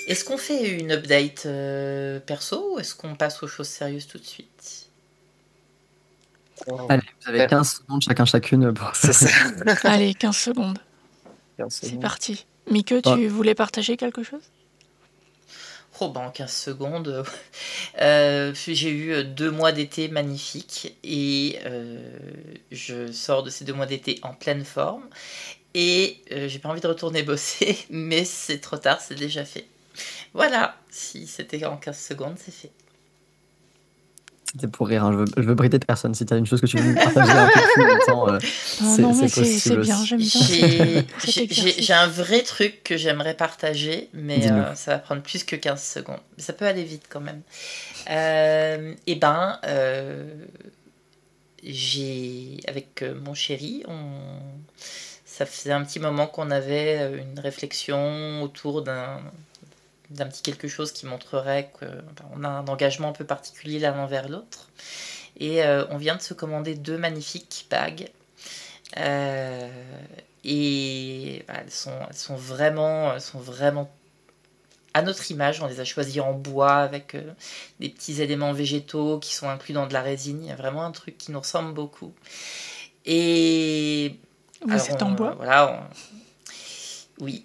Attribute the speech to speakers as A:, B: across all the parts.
A: Est-ce qu'on fait une update perso ou est-ce qu'on passe aux choses sérieuses tout de suite?
B: Allez, vous avez 15 secondes chacune pour
C: C'est ça.
D: Allez, 15 secondes.
C: 15
D: C'est
C: secondes.
D: parti. Mike,
B: Bah.
D: tu voulais partager quelque chose?
A: Oh ben en 15 secondes, j'ai eu 2 mois d'été magnifiques et je sors de ces 2 mois d'été en pleine forme et j'ai pas envie de retourner bosser, mais c'est trop tard, c'est déjà fait. Voilà, si c'était en 15 secondes, c'est fait.
B: C'était pour rire, hein. Je veux brider de personne. Si t'as une chose que tu veux me partager un peu plus longtemps,
D: Non, mais
B: c'est
D: c'est
B: possible
D: bien,
B: aussi.
D: j'aime bien cet
A: J'ai
D: exercice.
A: un vrai truc que j'aimerais partager, mais
B: Dis-nous.
A: ça va prendre plus que 15 secondes. Mais ça peut aller vite quand même. J'ai, avec mon chéri, ça faisait un petit moment qu'on avait une réflexion autour d'un petit quelque chose qui montrerait qu'on a un engagement un peu particulier l'un envers l'autre. Et on vient de se commander 2 magnifiques bagues. Et elles sont vraiment à notre image. On les a choisies en bois avec des petits éléments végétaux qui sont inclus dans de la résine. Il y a vraiment un truc qui nous ressemble beaucoup. Et
D: Vous êtes en bois?
A: Voilà, oui.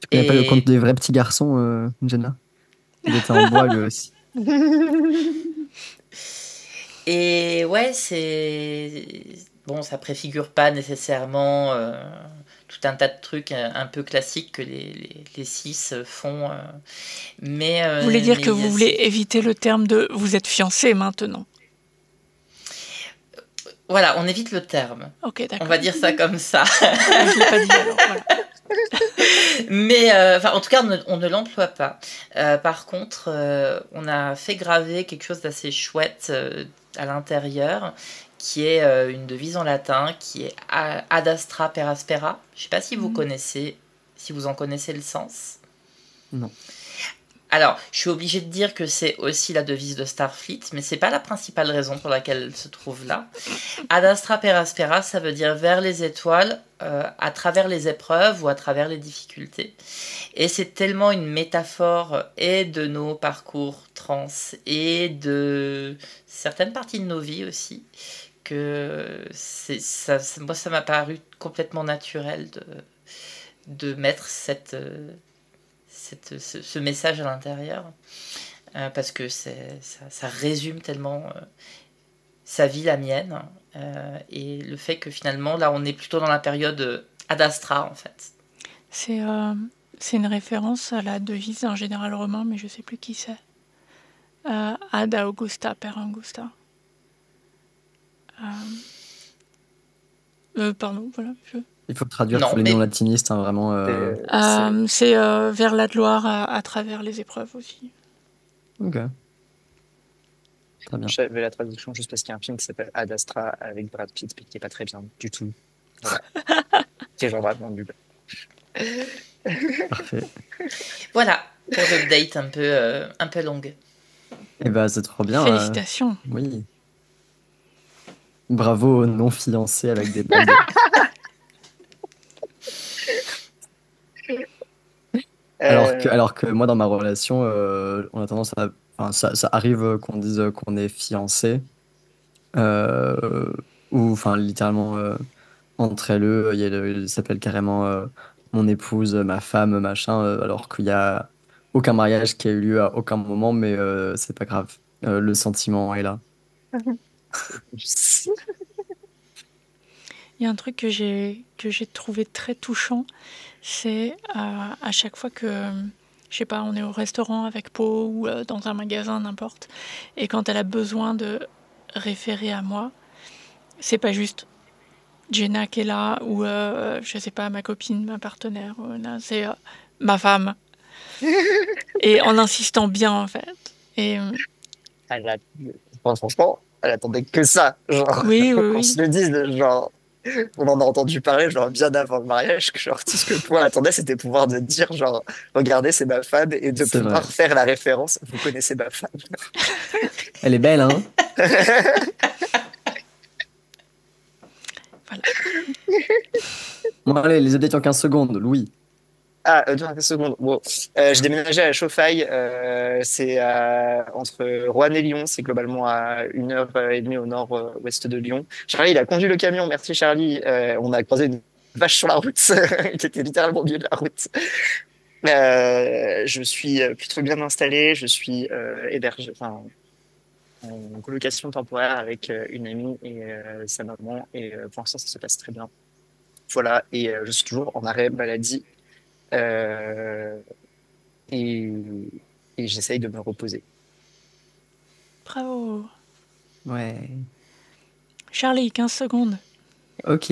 B: Tu connais pas le conte des vrais petits garçons, Jenna? Il était en bois lui aussi.
A: Et ouais, c'est bon, ça préfigure pas nécessairement tout un tas de trucs un peu classiques que les cis font. Mais
D: Vous voulez dire
A: mais
D: que vous voulez éviter le terme de vous êtes fiancé maintenant?
A: Voilà, on évite le terme.
D: Ok, d'accord.
A: On va dire ça comme ça.
D: Je l'ai pas dit alors, voilà.
A: Mais en tout cas, on ne l'emploie pas. Par contre, on a fait graver quelque chose d'assez chouette à l'intérieur, qui est une devise en latin, qui est Ad astra per aspera. Je ne sais pas si vous connaissez, si vous en connaissez le sens.
B: Non.
A: Alors, je suis obligée de dire que c'est aussi la devise de Starfleet, mais c'est pas la principale raison pour laquelle elle se trouve là. Ad astra per aspera, ça veut dire vers les étoiles, à travers les épreuves ou à travers les difficultés. Et c'est tellement une métaphore et de nos parcours trans et de certaines parties de nos vies aussi, que moi ça m'a paru complètement naturel de mettre ce message à l'intérieur, parce que ça résume tellement sa vie, la mienne, et le fait que finalement là on est plutôt dans la période Ad Astra en fait.
D: C'est une référence à la devise d'un général romain, mais je sais plus qui c'est. Ad Augusta per Angusta. Pardon, voilà.
B: Il faut traduire
A: Non,
B: pour les
A: mais-
B: non-latinistes, hein, vraiment.
D: C'est vers la gloire à travers les épreuves aussi.
B: Ok. Très bien.
C: J'avais la traduction juste parce qu'il y a un film qui s'appelle Ad Astra avec Brad Pitt, mais qui est pas très bien du tout. Voilà. Qui est genre vraiment nul.
B: Parfait.
A: Voilà, pour l'update un peu longue.
B: Et bah, c'est trop bien.
D: Félicitations.
B: Oui. Bravo aux non-fiancés avec des bagues. Alors que moi, dans ma relation, on a tendance à. Enfin, ça arrive qu'on dise qu'on est fiancé. Ou, enfin, littéralement, entre elles, il s'appelle carrément mon épouse, ma femme, machin, alors qu'il y a aucun mariage qui a eu lieu à aucun moment, mais c'est pas grave. Le sentiment est là.
D: Il y a un truc que j'ai trouvé très touchant, c'est à chaque fois que, je sais pas, on est au restaurant avec Pau ou dans un magasin, n'importe, et quand elle a besoin de référer à moi, c'est pas juste Jenna qui est là ou je sais pas, ma copine, ma partenaire, c'est ma femme. Et en insistant bien en fait. Et
C: Franchement, elle attendait que ça. Genre,
D: oui,
C: qu'on
D: oui.
C: se le dise, genre, on en a entendu parler genre bien avant le mariage, que genre tout ce que toi attendais, c'était pouvoir de dire genre, regardez, c'est ma femme, et de
B: C'est
C: pouvoir
B: vrai.
C: faire la référence. Vous connaissez ma femme.
B: Elle est belle, hein?
D: Voilà.
B: Bon, allez, les updates en 15 secondes, Louis.
C: Dans la seconde. Bon, j'ai déménagé à la Chauffaille. C'est entre Roanne et Lyon. C'est globalement à 1h30 au nord-ouest de Lyon. Charlie, il a conduit le camion. Merci, Charlie. On a croisé une vache sur la route qui était littéralement au milieu de la route. Je suis plutôt bien installé. Je suis hébergé, enfin, en colocation temporaire avec une amie et sa maman. Et pour l'instant, ça se passe très bien. Voilà. Et je suis toujours en arrêt maladie. Euh, et, et j'essaye de me reposer.
D: Bravo.
B: Ouais.
D: Charlie, 15 secondes.
B: Ok.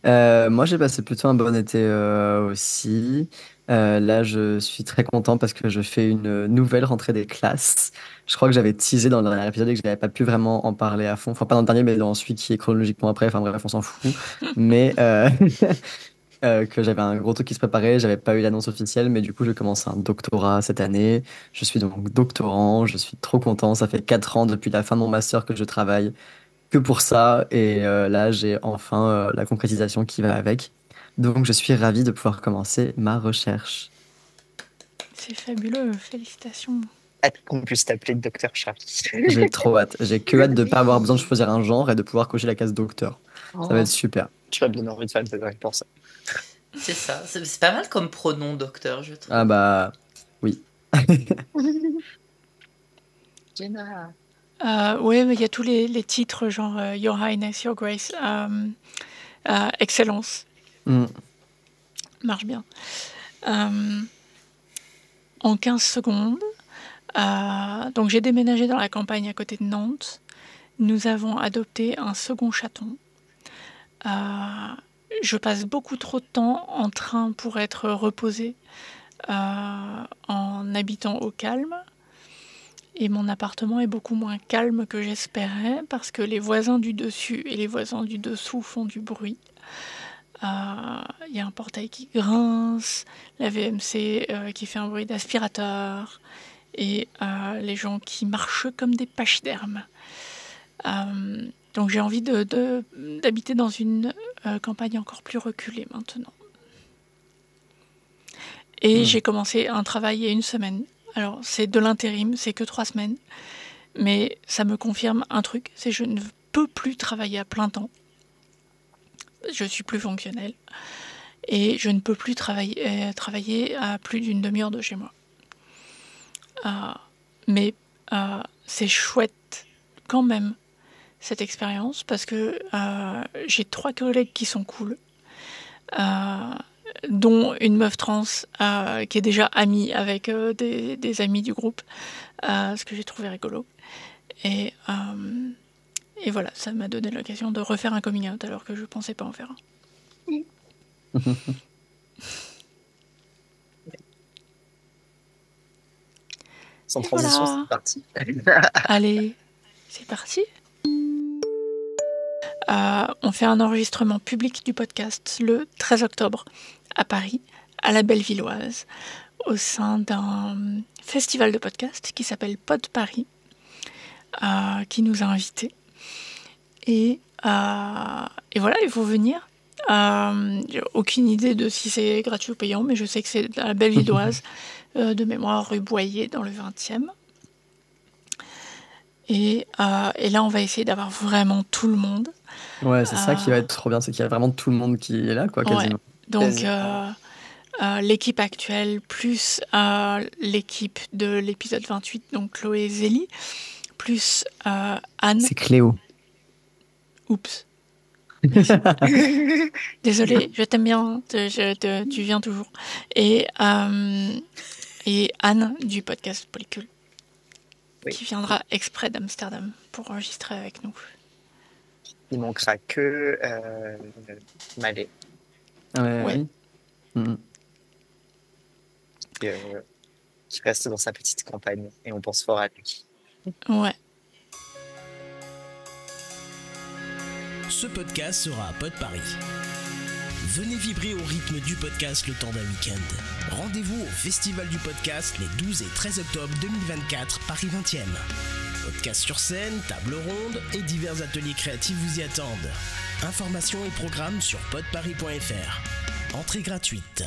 B: Moi, j'ai passé plutôt un bon été aussi. Là, je suis très content parce que je fais une nouvelle rentrée des classes. Je crois que j'avais teasé dans le dernier épisode et que je n'avais pas pu vraiment en parler à fond. Enfin, pas dans le dernier, mais dans celui qui est chronologiquement après. Enfin, bref, on s'en fout. Mais que j'avais un gros truc qui se préparait. J'avais pas eu l'annonce officielle, mais du coup, je commence un doctorat cette année. Je suis donc doctorant. Je suis trop content. Ça fait 4 ans depuis la fin de mon master que je travaille que pour ça. Et là, j'ai enfin la concrétisation qui va avec. Donc, je suis ravi de pouvoir commencer ma recherche.
D: C'est fabuleux, félicitations.
C: Hâte qu'on puisse t'appeler Docteur Charlie.
B: J'ai trop hâte. J'ai que hâte de ne pas avoir besoin de choisir un genre et de pouvoir cocher la case docteur. Ça va être super.
C: Tu vas me donner envie de faire une théorie pour ça.
A: C'est ça. C'est pas mal comme pronom, docteur, je trouve.
B: Ah bah, oui.
C: Jenna.
D: Oui, mais il y a tous les titres, genre Your Highness, Your Grace, Excellence,
B: Mm.
D: marche bien. En 15 secondes, donc j'ai déménagé dans la campagne à côté de Nantes. Nous avons adopté un second chaton. Je passe beaucoup trop de temps en train pour être reposée en habitant au calme. Et mon appartement est beaucoup moins calme que j'espérais parce que les voisins du dessus et les voisins du dessous font du bruit. Il y a un portail qui grince, la VMC qui fait un bruit d'aspirateur et les gens qui marchent comme des pachydermes. Donc j'ai envie d'habiter dans une campagne encore plus reculée maintenant. Et j'ai commencé un travail il y a 1 semaine. Alors c'est de l'intérim, c'est que 3 semaines. Mais ça me confirme un truc, c'est que je ne peux plus travailler à plein temps. Je suis plus fonctionnelle. Et je ne peux plus travailler à plus d'une demi-heure de chez moi. Mais c'est chouette quand même cette expérience parce que j'ai 3 collègues qui sont cool, dont une meuf trans qui est déjà amie avec des amis du groupe, ce que j'ai trouvé rigolo. Et voilà, ça m'a donné l'occasion de refaire un coming out alors que je pensais pas en faire un.
C: Sans transition,
D: voilà.
C: c'est parti.
D: Allez, c'est parti. On fait un enregistrement public du podcast le 13 octobre à Paris, à la Bellevilloise, au sein d'un festival de podcast qui s'appelle Pod Paris, qui nous a invités. Et voilà, il faut venir. J'ai aucune idée de si c'est gratuit ou payant, mais je sais que c'est à la Bellevilloise, de mémoire rue Boyer dans le 20e. Et là, on va essayer d'avoir vraiment tout le monde.
B: Ouais, c'est ça qui va être trop bien, c'est qu'il y a vraiment tout le monde qui est là, quoi, quasiment.
D: Ouais. Donc, l'équipe actuelle, plus l'équipe de l'épisode 28, donc Chloé et Zélie, plus Anne.
B: C'est Cléo.
D: Oups. Désolée, je t'aime bien, tu viens toujours. Et Anne du podcast Polycule, oui, qui viendra exprès d'Amsterdam pour enregistrer avec nous.
C: Il manquera que Malé.
B: Ouais.
C: Qui reste dans sa petite campagne et on pense fort à lui.
D: Ouais.
E: Ce podcast sera à Pod Paris. Venez vibrer au rythme du podcast le temps d'un week-end. Rendez-vous au Festival du podcast les 12 et 13 octobre 2024, Paris 20e. Podcast sur scène, table ronde et divers ateliers créatifs vous y attendent. Informations et programmes sur podparis.fr. Entrée gratuite.